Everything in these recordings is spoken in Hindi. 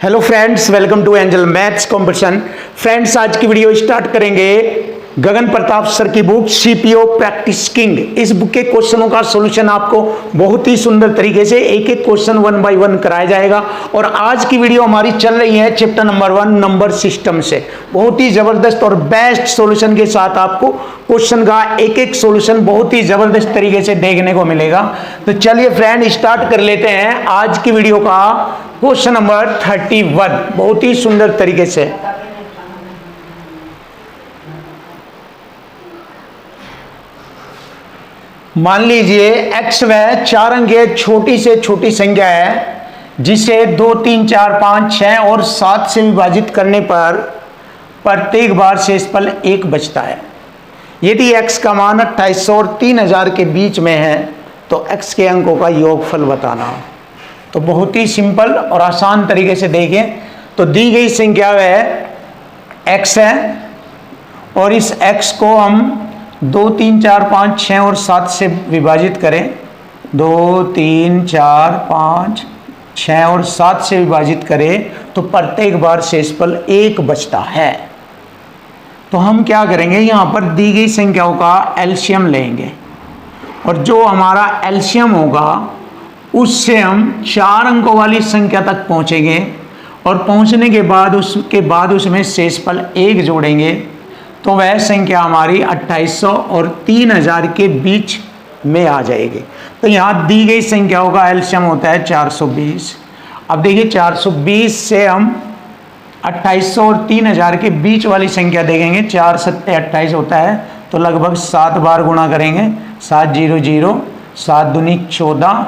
Hello friends, welcome to Angel maths competition. Friends, आज की वीडियो स्टार्ट करेंगे गगन प्रताप सर की बुक सीपीओ प्रैक्टिस किंग। इस बुक के क्वेश्चनों का सॉल्यूशन आपको बहुत ही सुंदर तरीके से एक एक क्वेश्चन 1 बाय 1 कराया जाएगा। और आज की वीडियो हमारी चल रही है चैप्टर नंबर 1 नंबर सिस्टम से। बहुत ही जबरदस्त और बेस्ट सॉल्यूशन के साथ आपको क्वेश्चन का एक एक सॉल्यूशन बहुत ही जबरदस्त तरीके से देखने को मिलेगा। तो चलिए फ्रेंड, स्टार्ट कर लेते हैं आज की वीडियो का क्वेश्चन नंबर 31 बहुत ही सुंदर तरीके से। मान लीजिए x वह 4 अंकीय छोटी से छोटी संख्या है जिसे 2, 3, 4, 5, 6 और 7 से विभाजित करने पर प्रत्येक बार शेषफल 1 बचता है। यदि x का मान 2800 और 3000 के बीच में है तो x के अंकों का योगफल बताना। तो बहुत ही सिंपल और आसान तरीके से देखें तो दी गई संख्या वह x है और इस x को हम 2, 3, 4, 5, 6 और 7 से विभाजित करें। 2, 3, 4, 5, 6 और 7 से विभाजित करें तो प्रत्येक बार शेषफल 1 बचता है। तो हम क्या करेंगे, यहाँ पर दी गई संख्याओं का एलसीएम लेंगे और जो हमारा एलसीएम होगा उससे हम 4 अंकों वाली संख्या तक पहुँचेंगे और पहुँचने के बाद उसमें शेषफल 1 जोड़ेंगे तो वह संख्या हमारी 2800 और 3000 के बीच में आ जाएगी। तो यहाँ दी गई संख्याओं का एलसीएम होता है 420। अब देखिए 420 से हम 2800 और 3000 के बीच वाली संख्या देखेंगे। 4 सत्ते 28 होता है तो लगभग 7 बार गुणा करेंगे। 7 0 0, 7 दूनी 14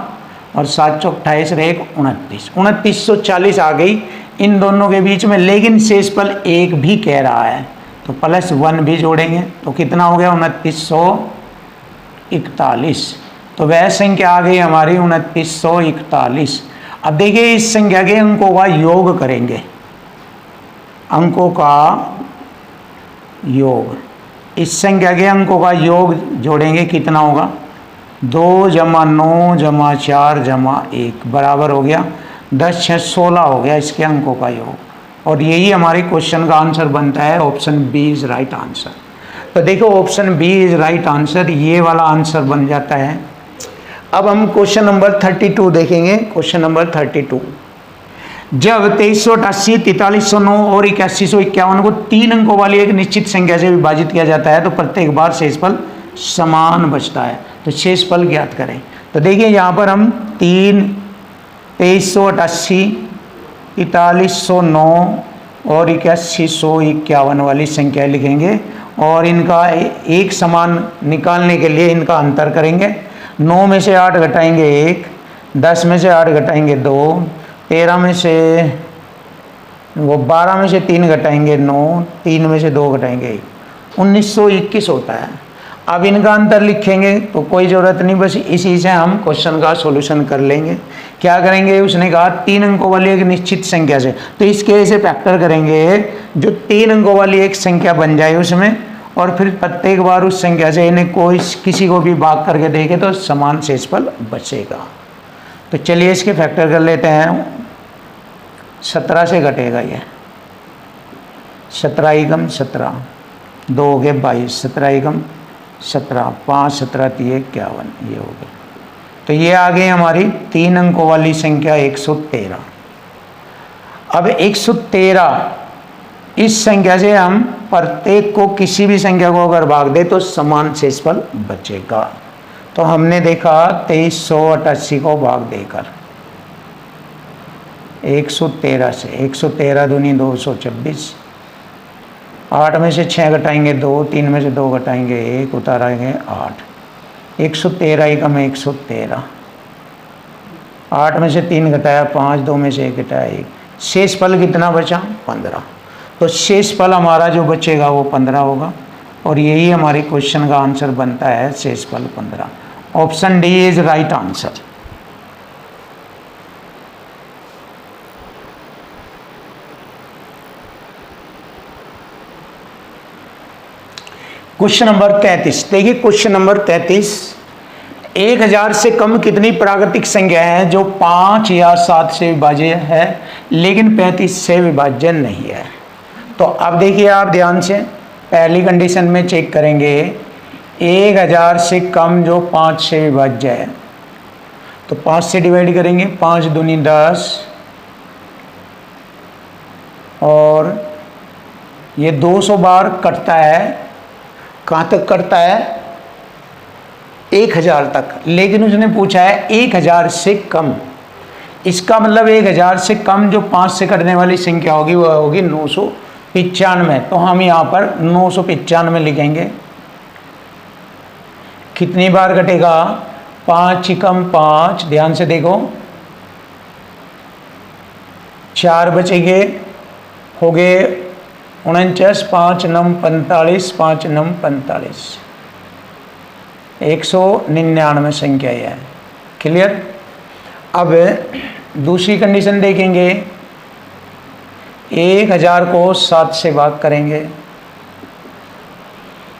और 7 चौक 28 रहे 29, 2940 आ गई इन दोनों के बीच में। लेकिन शेषफल 1 भी कह रहा है तो +1 भी जोड़ेंगे तो कितना हो गया 2941। तो वह संख्या आ गई हमारी 2941। अब देखिए इस संख्या के अंकों का योग करेंगे। अंकों का योग, इस संख्या के अंकों का योग जोड़ेंगे कितना होगा 2 + 9 + 4 + 1 बराबर हो गया 10 6 16 हो गया इसके अंकों का योग। और यही हमारे क्वेश्चन का आंसर बनता है। Option B is right answer. तो देखो option B is right answer, ये वाला आंसर बन जाता है। अब हम क्वेश्चन नंबर 32 देखेंगे। क्वेश्चन नंबर 32, जब 2388, 4309 और 8151 को 3 अंकों वाली एक निश्चित संख्या से विभाजित किया जाता है तो प्रत्येक बार शेषफल समान बचता है। तो शेषफल ज्ञात करें। तो देखिए यहाँ पर हम 2388, 4309 और 8151 वाली संख्या लिखेंगे और इनका एक समान निकालने के लिए इनका अंतर करेंगे। 9 में से 8 घटाएंगे 1, 10 में से 8 घटाएंगे 2, 13 में से 12 में से 3 घटाएंगे 9, 3 में से 2 घटाएंगे 1, 1921 होता है। अब इनका अंतर लिखेंगे तो कोई ज़रूरत नहीं, बस इसी से हम क्वेश्चन का सॉल्यूशन कर लेंगे। क्या करेंगे, उसने कहा 3 अंकों वाली एक निश्चित संख्या से, तो इसके से फैक्टर करेंगे जो 3 अंकों वाली एक संख्या बन जाए उसमें, और फिर प्रत्येक बार उस संख्या से इन्हें कोई किसी को भी भाग करके देखे तो समान शेषफल बचेगा। तो चलिए इसके फैक्टर कर लेते हैं। 17 से घटेगा ये 17 एकम 17, 2 हो गए 22, 17 एकम 17, 5 17 3 51, ये हो गया। तो ये आ गई हमारी 3 अंकों वाली संख्या 113। अब 113 इस संख्या से हम प्रत्येक को किसी भी संख्या को अगर भाग दे तो समान शेषफल बचेगा। तो हमने देखा 2388 को भाग देकर 113 से, 113 दूनी 224, 8 में से 6 घटाएंगे 2, 3 में से 2 घटाएंगे 1, उतारेंगे 8, 113 एकम 113, 8 में से 3 घटाया 5, 2 में से 1 घटाया 1, शेषफल कितना बचा 15। तो शेषफल हमारा जो बचेगा वो 15 होगा और यही हमारे क्वेश्चन का आंसर बनता है, शेषफल 15। Option D is right answer. Question number 33 देखिए। क्वेश्चन नंबर 33, 1000 से कम कितनी प्राकृतिक संख्या है जो 5 या 7 से विभाज्य है लेकिन 35 से विभाज्य नहीं है? तो अब देखिए आप ध्यान से, पहली कंडीशन में चेक करेंगे 1000 से कम जो 5 से विभाज्य है, तो 5 से डिवाइड करेंगे, 5 दूनी 10 और ये 200 बार कटता है, कहाँ तक कटता है? 1000 तक, लेकिन उसने पूछा है 1000 से कम। इसका मतलब 1000 से कम जो 5 से कटने वाली संख्या होगी वह होगी 995। तो हम यहाँ पर 995 लिखेंगे। कितनी बार कटेगा? 5 एकम 5, ध्यान से देखो, 4 बचेंगे, हो गए 49, 5 9 45, 5 9 45, 199 संख्या है। क्लियर? अब दूसरी कंडीशन देखेंगे, 1000 को 7 से भाग करेंगे,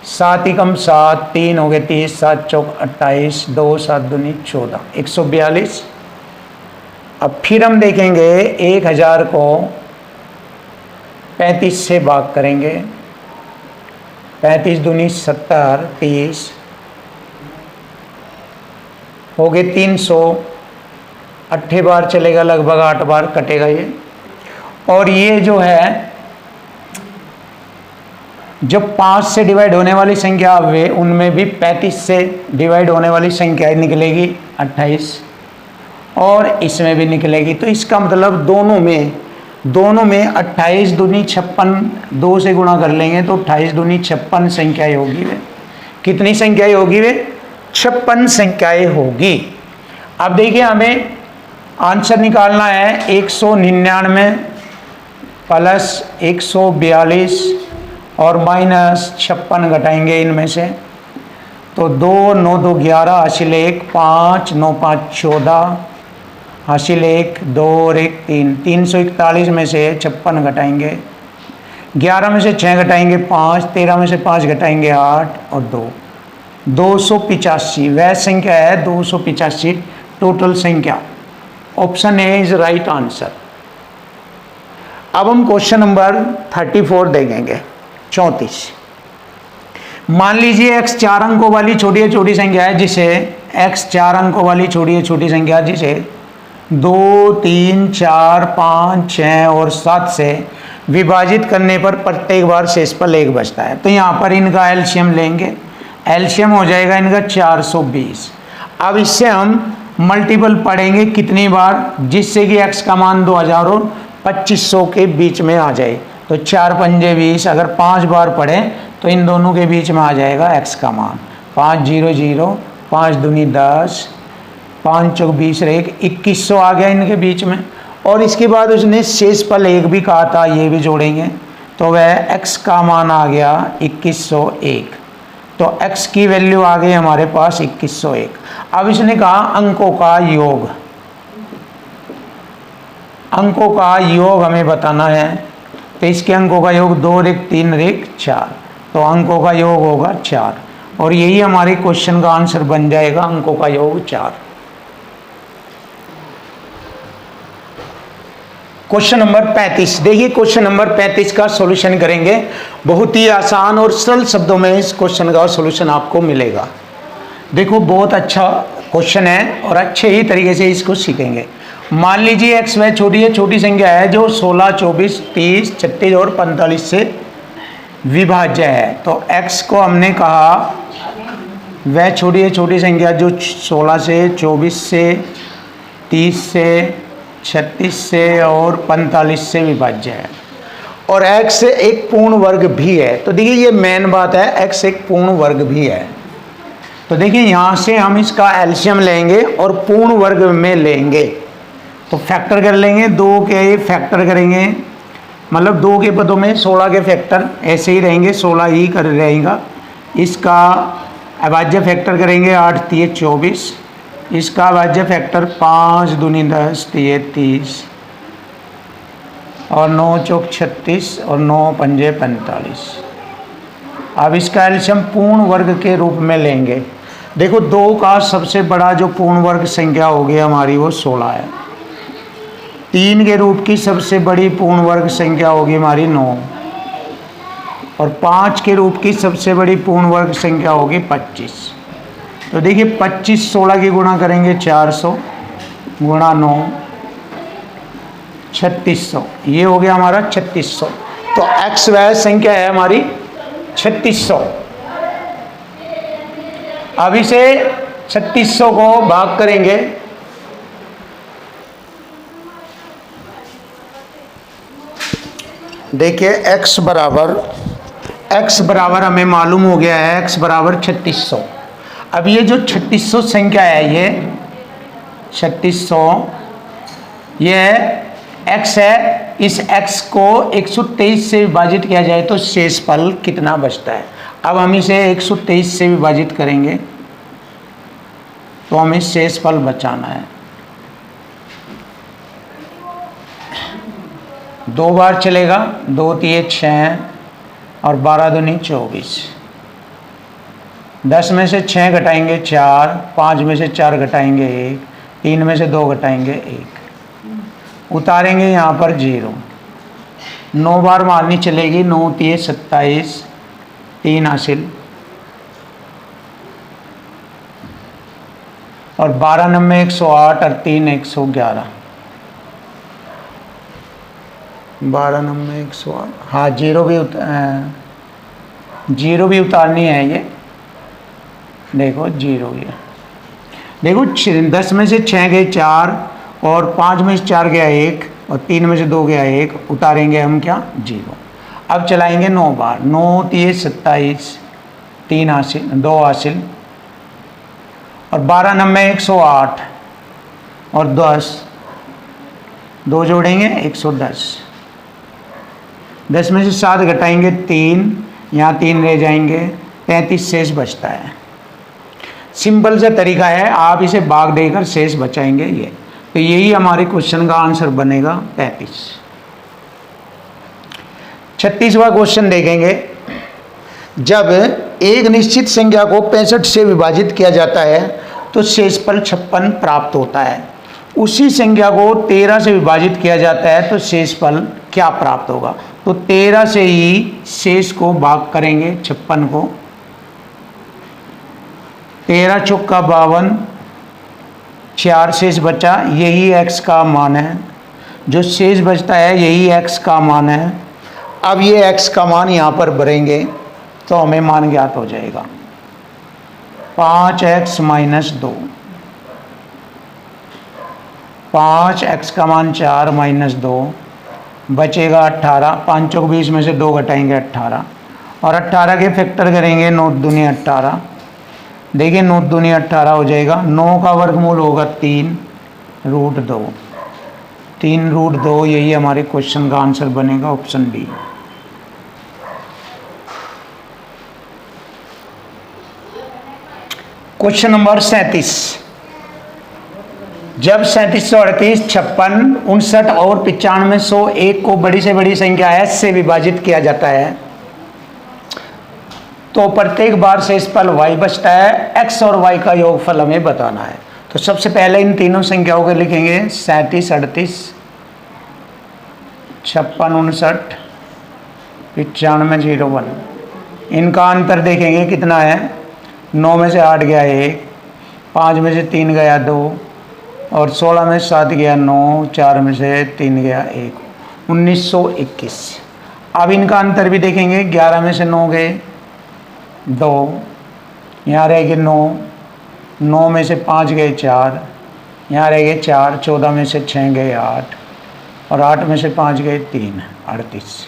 7 एकम 7, 3 हो गए 30, 7 चौक 28, 2 7 दूनी 14, 142। अब फिर हम देखेंगे 1000 को 35 से भाग करेंगे, 35 दूनी 70, 30 हो गए 300, 8 बार चलेगा, लगभग 8 बार कटेगा ये। और ये जो है जब 5 से डिवाइड होने वाली संख्या वे उनमें भी 35 से डिवाइड होने वाली संख्या निकलेगी 28 और इसमें भी निकलेगी। तो इसका मतलब दोनों में 28 दूनी 56, 2 से गुणा कर लेंगे तो 28 दूनी 56 संख्याएं होगी। वे कितनी संख्याएं होगी? वे 56 संख्याएं होगी। अब देखिए हमें आंसर निकालना है 199 प्लस 142 और माइनस 56 घटाएंगे इनमें से, तो 2 9 2 11 हासिल 1, 5 9 5 14 हासिल 1, 2 और 1 3, 341 में से 56 घटाएंगे, 11 में से 6 घटाएंगे 5, 13 में से 5 घटाएंगे 8 और 2, 285। वह संख्या है 285 टोटल संख्या। Option A is right answer. अब हम क्वेश्चन नंबर 34 देखेंगे, 34। मान लीजिए x 4 अंकों वाली छोटी संख्या है जिसे x 4 अंकों वाली छोटी संख्या जिसे 2 3 4 5 6 और 7 से विभाजित करने पर प्रत्येक बार शेषफल 1 बचता है। तो यहाँ पर इनका एलसीएम लेंगे, एलसीएम हो जाएगा इनका 420। अब इससे हम मल्टीपल पढ़ेंगे कितनी बार, जिससे कि x का मान 2000 और 2500 के बीच में आ जाए। तो 4 पंजे 20, अगर 5 बार पढ़ें तो इन दोनों के बीच में आ जाएगा x का मान 5 0 0, 5 दूनी 10, 5 चौक 20 रहे 2100 आ गया इनके बीच में। और इसके बाद उसने शेषफल 1 भी कहा था, ये भी जोड़ेंगे तो वह x का मान आ गया 2101। तो x की वैल्यू आ गई हमारे पास 2101। अब इसने कहा अंकों का योग, अंकों का योग हमें बताना है। तो इसके अंकों का योग 2 और 1 3 और 1 4, तो अंकों का योग होगा 4 और यही हमारे क्वेश्चन का आंसर बन जाएगा, अंकों का योग 4। क्वेश्चन नंबर 35 देखिए, क्वेश्चन नंबर 35 का सॉल्यूशन करेंगे। बहुत ही आसान और सरल शब्दों में इस क्वेश्चन का सॉल्यूशन आपको मिलेगा। देखो बहुत अच्छा क्वेश्चन है और अच्छे ही तरीके से इसको सीखेंगे। मान लीजिए x वह छोटी संख्या है जो 16 24 30 36 और 45 से विभाज्य है। तो x को हमने कहा वह छोटी संख्या जो 16 से 24 से 30 से 36 से और 45 से विभाज्य है और x एक पूर्ण वर्ग भी है। तो देखिए ये मेन बात है, x एक पूर्ण वर्ग भी है। तो देखिए यहाँ से हम इसका एलसीएम लेंगे और पूर्ण वर्ग में लेंगे तो फैक्टर कर लेंगे, 2 के फैक्टर करेंगे, मतलब 2 के पदों में 16 के फैक्टर ऐसे ही रहेंगे, 16 ही कर रहेगा। इसका अभाज्य फैक्टर करेंगे 8 3 24, इसका अभाज्य फैक्टर 5 दूनी 10 3 30 और 9 चौक 36 और 9 पंजे 45। अब इसका एलसीएम पूर्ण वर्ग के रूप में लेंगे देखो 2 का सबसे बड़ा जो पूर्ण वर्ग संख्या होगी हमारी वो 16 है। 3 के रूप की सबसे बड़ी पूर्ण वर्ग संख्या होगी हमारी 9 और 5 के रूप की सबसे बड़ी पूर्ण वर्ग संख्या होगी 25। तो देखिए 25 16 की गुणा करेंगे 400 गुणा 9 3600, ये हो गया हमारा 3600। तो एक्स वह संख्या है हमारी 3600। अब इसे 3600 को भाग करेंगे देखिए x बराबर हमें मालूम हो गया है x बराबर 3600। अब ये जो 3600 संख्या है ये 3600 ये x है, इस x को 123 से विभाजित किया जाए तो शेषफल कितना बचता है। अब हम इसे 123 से विभाजित करेंगे तो हमें शेषफल बचाना है। 2 बार चलेगा, 2 तिये 6 और 12 दूनी 24। 10 में से 6 घटाएंगे 4, 5 में से 4 घटाएंगे 1, 3 में से 2 घटाएंगे 1, उतारेंगे यहाँ पर 0। 9 बार मारनी चलेगी, 9 तिये 27, 3 हासिल और 12 नंबे 108 और 3 111। 12 नंबे 108, हाँ 0 भी उतारनी है ये, देखो 0 ये देखो 10 में से 6 गए 4 और 5 में से 4 गया 1 और 3 में से 2 गया 1, उतारेंगे हम क्या 0। अब चलाएंगे 9 बार, 9 तिये 27, 3 हासिल 2 हासिल और 12 नंबे 108 और 10, 2 जोड़ेंगे 110। 10 में से 7 घटाएंगे 3, यहाँ 3 रह जाएंगे, 35 शेष बचता है। सिंपल सा तरीका है, आप इसे भाग देकर शेष बचाएंगे ये। तो यही हमारे क्वेश्चन का आंसर बनेगा 35। 36वां क्वेश्चन देखेंगे। जब एक निश्चित संख्या को 65 से विभाजित किया जाता है तो शेषफल 56 प्राप्त होता है। उसी संख्या को 13 से विभाजित किया जाता है तो शेषफल क्या प्राप्त होगा। तो 13 से ही शेष को भाग करेंगे 56 को। 13 चौका 52, 4 शेष बचा, यही x का मान है। जो शेष बचता है यही x का मान है। अब ये x का मान यहाँ पर भरेंगे तो हमें मान ज्ञात हो जाएगा 5x माइनस 2। 5x का मान 4 माइनस 2 बचेगा 18। 5 चौक 20 में से 2 घटाएंगे 18 और 18 के फैक्टर करेंगे 9 दूनी 18। देखिए 9 दूनी 18 हो जाएगा। 9 का वर्गमूल होगा 3 रूट 2। 3 रूट 2 यही हमारे क्वेश्चन का आंसर बनेगा, ऑप्शन बी। Question number 37। जब 3738, 56, 59 और 95, 101 को बड़ी से बड़ी संख्या s से विभाजित किया जाता है तो प्रत्येक बार शेषफल y बचता है। x और y का योगफल हमें बताना है। तो सबसे पहले इन तीनों संख्याओं को लिखेंगे 37 38, 56 59, 95 01। इनका अंतर देखेंगे कितना है। 9 में से 8 गया 1, 5 में से 3 गया 2 और 16 में से 7 गया 9, 4 में से 3 गया 1, 1921। अब इनका अंतर भी देखेंगे। 11 में से 9 गए 2, यहाँ रह गए 9, 9 में से 5 गए 4, यहाँ रह गए 4, 14 में से 6 गए 8 और 8 में से 5 गए 3, 38।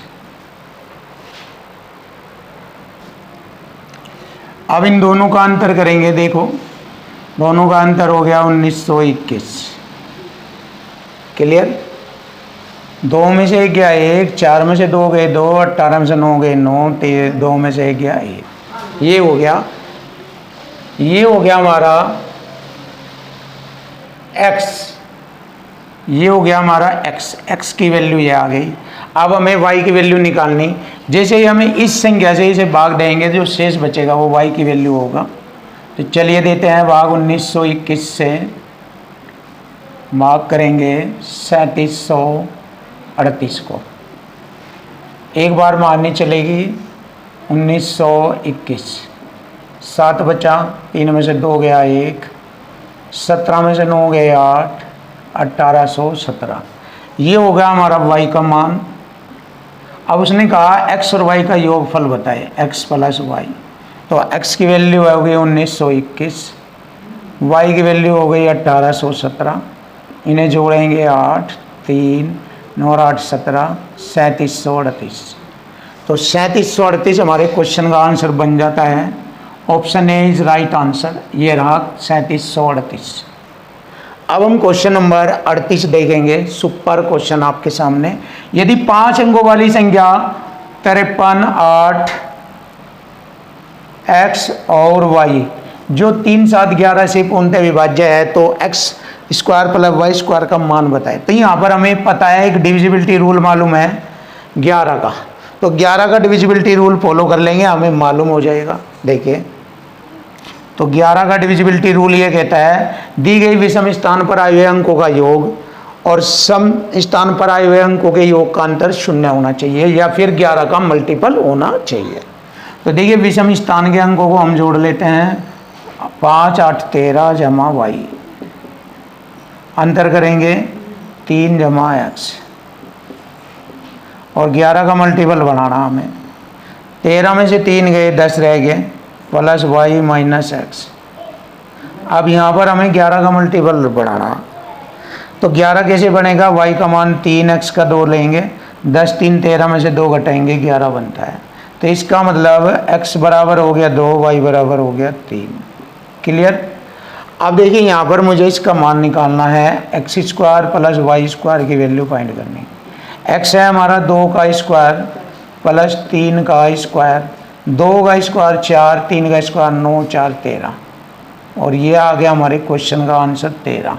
अब इन दोनों का अंतर करेंगे। देखो दोनों का अंतर हो गया 1921। क्लियर। 2 में से 1 गया 1, 4 में से 2 गए 2, 18 में से 9 गए 9, 2 में से 1 गया 1। ये हो गया हमारा x। ये हो गया हमारा x की वैल्यू ये आ गई। अब हमें y की वैल्यू निकालनी। जैसे ही हमें इस संख्या से इसे भाग देंगे जो शेष बचेगा वो y की वैल्यू होगा। तो चलिए देते हैं भाग 1921 से, भाग करेंगे 3738 को। एक बार मारनी चलेगी 1921, 7 बचा, 3 में से 2 गया 1, 17 में से 9 गए 8, 1817। ये हो गया हमारा y का मान। अब उसने कहा x और y का योगफल बताए, x प्लस वाई। तो x की वैल्यू हो गई 1921, y की वैल्यू हो गई 1817। इन्हें जोड़ेंगे 8, 3, 9 और 8 17, 3738। तो 3738 हमारे क्वेश्चन का आंसर बन जाता है। Option A is right answer. ये रहा 3738। अब हम क्वेश्चन नंबर 38 देखेंगे। सुपर क्वेश्चन आपके सामने। यदि 5 अंकों वाली संख्या 53, 8, x और y जो 3, 7, 11 से पूर्णतः विभाज्य है तो x square plus y square का मान बताए। तो यहाँ पर हमें पता है एक डिविजिबिलिटी रूल मालूम है 11 का, तो 11 का डिविजिबिलिटी रूल फॉलो कर लेंगे, हमें मालूम हो जाएगा। देखिए, तो 11 का डिविजिबिलिटी रूल ये कहता है दी गई विषम स्थान पर आए हुए अंकों का योग और सम स्थान पर आए हुए अंकों के योग का अंतर 0 होना चाहिए या फिर 11 का मल्टीपल होना चाहिए। तो देखिए, विषम स्थान के अंकों को हम जोड़ लेते हैं। 5, 8, 13 जमा वाई, अंतर करेंगे 3 जमा x, और 11 का मल्टीपल बनाना हमें। 13 में से 3 गए, 10 रह गए, प्लस वाई माइनस एक्स। अब यहाँ पर हमें 11 का मल्टीपल बढ़ाना। तो 11 कैसे बनेगा? y का मान 3x का 2 लेंगे, 10, 3, 13 में से 2 घटाएंगे 11 बनता है। तो इसका मतलब x बराबर हो गया 2, y बराबर हो गया 3। क्लियर? अब देखिए, यहाँ पर मुझे इसका मान निकालना है। X square plus y square की वैल्यू फाइंड करनी। x है हमारा 2 का स्क्वायर प्लस 3 का स्क्वायर, 2 का स्क्वायर 4, 3 का स्क्वायर 9, 4, 13, और ये आ गया हमारे क्वेश्चन का आंसर 13।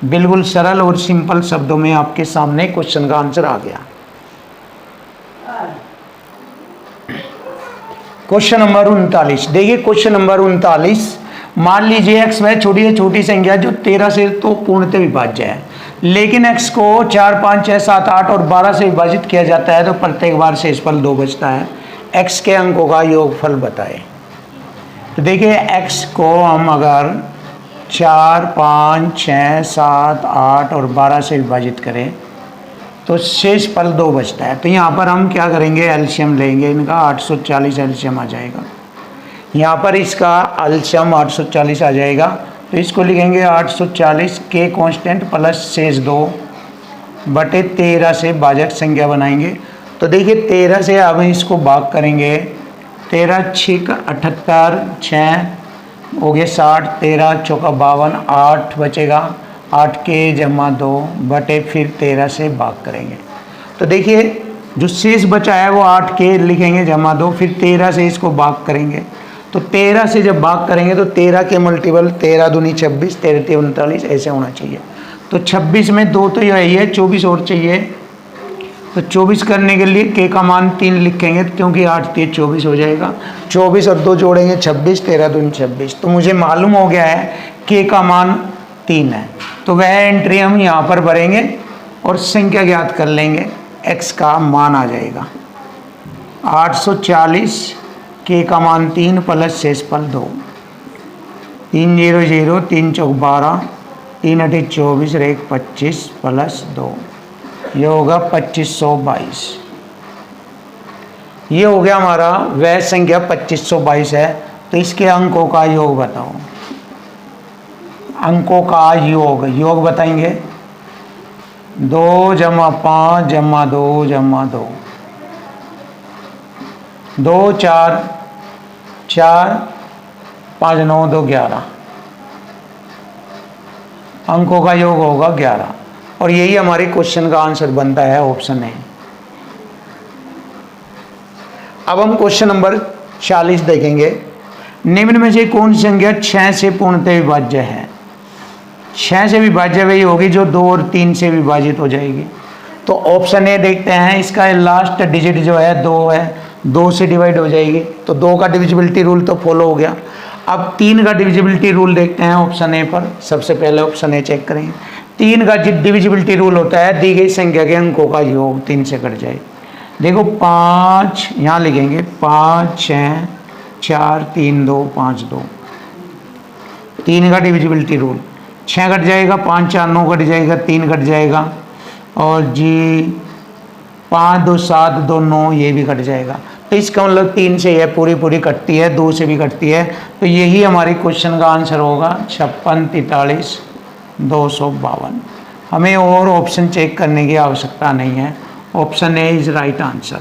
बिल्कुल सरल और सिंपल शब्दों में आपके सामने क्वेश्चन का आंसर आ गया। क्वेश्चन नंबर 39 देखिए। क्वेश्चन नंबर 39, मान लीजिए x वह छोटी से छोटी संख्या जो 13 से तो पूर्णतः विभाज्य है, लेकिन x को 4, 5, 6, 7, 8 और 12 से विभाजित किया जाता है तो प्रत्येक बार शेषफल 2 बचता है। x के अंकों का योगफल बताएं। तो देखिए, x को हम अगर 4, 5, 6, 7, 8 और 12 से विभाजित करें तो शेषफल 2 बचता है। तो यहाँ पर हम क्या करेंगे? एलसीएम लेंगे इनका। 840 एलसीएम आ जाएगा। यहाँ पर इसका एलसीएम 840 आ जाएगा, तो इसको लिखेंगे 840 के कांस्टेंट प्लस शेष 2 बटे 13 से भाजक संख्या बनाएंगे। तो देखिए, 13 से अब इसको भाग करेंगे। 13 6 78, 6 हो गया 60, 13 चौका 52, 8 बचेगा, 8 के जमा 2 बटे फिर 13 से भाग करेंगे। तो देखिए, जो शेष बचा है वो 8 के लिखेंगे जमा 2, फिर 13 से इसको भाग करेंगे। तो 13 से जब भाग करेंगे तो 13 के मल्टीपल 13 दूनी 26, 13 3 39 ऐसे होना चाहिए। तो 26 में 2 तो यही है, 24 और चाहिए। तो 24 करने के लिए के का मान 3 लिखेंगे, क्योंकि 8 3 24 हो जाएगा। 24 और 2 जोड़ेंगे 26, 13 दूनी 26। तो मुझे मालूम हो गया है के का मान 3 है। तो वह एंट्री हम यहाँ पर भरेंगे और संख्या ज्ञात कर लेंगे। x का मान आ जाएगा 840, के का मान 3 प्लस शेषफल 2। 3 0 0, 3 चौक 12, 3 8 24 और 1 25 प्लस 2, ये होगा 2522। ये हो गया हमारा वह संख्या 2522 है। तो इसके अंकों का योग बताओ। अंकों का योग बताएंगे। 2 जमा 5 जमा 2 जमा 2, 2 4 4 5 9 2 11। अंकों का योग होगा 11, और यही हमारे क्वेश्चन का आंसर बनता है, ऑप्शन है। अब हम क्वेश्चन नंबर 40 देखेंगे। निम्न में से कौन सी संख्या 6 से पूर्णतः विभाज्य है? 6 से विभाज्य वही होगी जो 2 और 3 से विभाजित हो जाएगी। तो ऑप्शन ए देखते हैं। इसका लास्ट डिजिट जो है 2 है, 2 से डिवाइड हो जाएगी, तो 2 का डिविजिबिलिटी रूल तो फॉलो हो गया। अब 3 का डिविजिबिलिटी रूल देखते हैं ऑप्शन ए पर। सबसे पहले ऑप्शन ए चेक करेंगे। 3 का डिविजिबिलिटी रूल होता है दी गई संख्या के अंकों का योग 3 से कट जाए। देखो 5 यहाँ लिखेंगे 5 6 4 3 2 5 2। 3 का डिविजिबिलिटी रूल 6 कट जाएगा, 5 4 9 कट जाएगा, 3 कट जाएगा और जी 5 2 7 2 9 ये भी कट जाएगा। तो इसका मतलब 3 से यह पूरी कटती है, 2 से भी कटती है। तो यही हमारे क्वेश्चन का आंसर होगा 56 43 252। हमें और ऑप्शन चेक करने की आवश्यकता नहीं है। Option A is right answer.